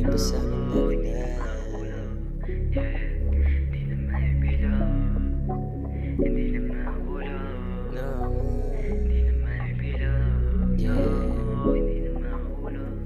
Napasama na kita. Di na maibilang, hindi na mahulog. No. Di na maibilang, hindi na mahulog.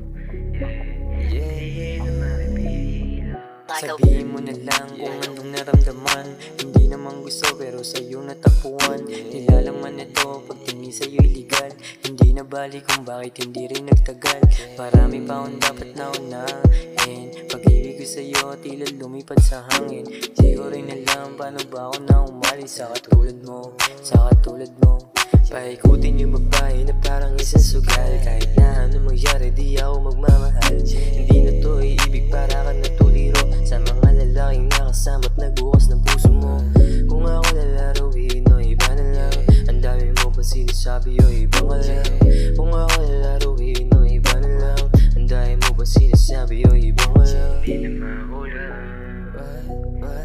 Di na maibilang. Sabihin mo na lang kung anong naramdaman. Hindi naman gusto pero sa'yo natagpuan. Nilalaman ito pag tingin sa'yo'y legal. Hindi na bali kung bakit hindi rin nagtagal. Marami pa akong dapat naunahin. Pag-ibig ko sa'yo tila lumipad sa hangin. Di ko rin alam paano ba ako na umalis sa katulad mo, sa katulad mo. Paikutin yung babae na parang isang sugal. Kahit na ano mangyari di ako magmamahal. Hindi na to ibig para ka natuliro sa mga lalaking nakasama't nagbukas ng puso mo. Kung ako lalaruin o iba na lang, ang dami mo pa sinasabi o iba ka lang. Kung ako lalaruin o iba na lang, ang dami mo pa sinasabi o iba ka lang. Di na mahulog,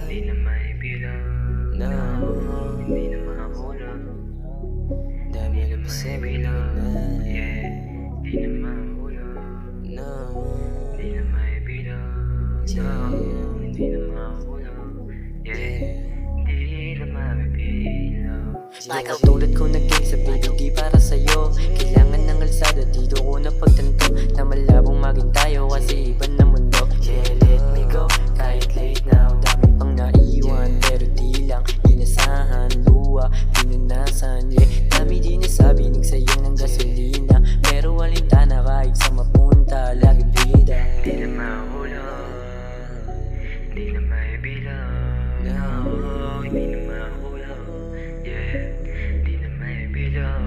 di na maibilang. No. Hindi na mahulog, Dami na masabi lang na. di na mahulog. No. Di na maibilang, hindi na mahulog. Di na maibilang. Ikaw tulad ko naging sa di para sa'yo. Kailangan ng kalsada dito ko napagtanto na malabong maging tayo kasi iba na mundo. Let me go kahit late na. Ang dami pang naiwan pero di lang inasahan. Luwa, pinunasan, dami di nasabi nagsayang ng gasolina. Pero walintana kahit sa mapunta laging bida. Di na mahulog, di na maibilang. Hindi na mahulog, di na maibilang.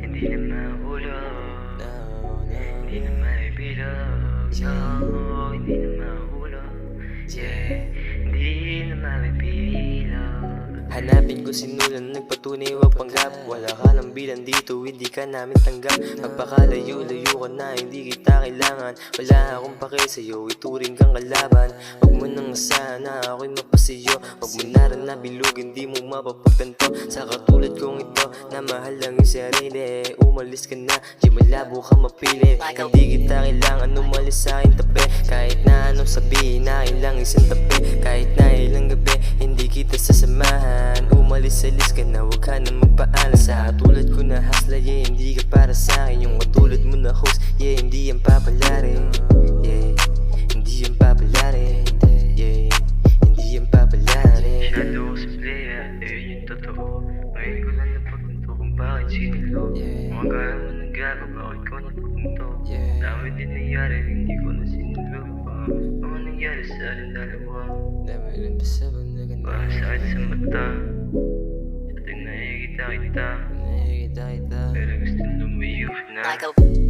Hindi na mahulog, hindi na maibilang. Hindi na mahulog, hindi na maibilang. Hanapin ko sinulan, nagpatunay wag panggap. Wala ka ng bilang dito, hindi ka namin tanggap. Magpakalayo-layo ka na, hindi kita kailangan. Wala akong pake sa'yo, ituring kang kalaban. Huwag mo nang asahan na ako'y mapasiyo. Huwag mo na rin nabilog, hindi mo mapapagtanto. Sa katulad kong ito, na mahal lang yung sarili. Umalis ka na, di malabo ka mapili. Hindi kita kailangan umalis sa aking tabi. Kahit na anong sabihin, akin lang isang tabi. Kahit na ilang gabi, hindi kita sasamahan. Umalis-alis ka na, huwag ka na magpaalam. Sa katulad ko na hasla, hindi ka para sa'kin. Yung katulad mo na host, hindi yan papalarin. Hindi yan papalarin. Hindi yan papalarin. Masyado ko sa playa, yung totoo. Ngayon ko lang napagpunto kung bakit sinilo. Mga gaya mo nagagawa, bakit ko napagpunto. Dami din nangyari, hindi ko na sinilo. Mga nangyari sa ating dalawa. Dami rin pa sa bandagan na. Sakit sa mata, sa tuwing nakikita kita. Nakikita kita. Pero gusto lumayo na. Michael.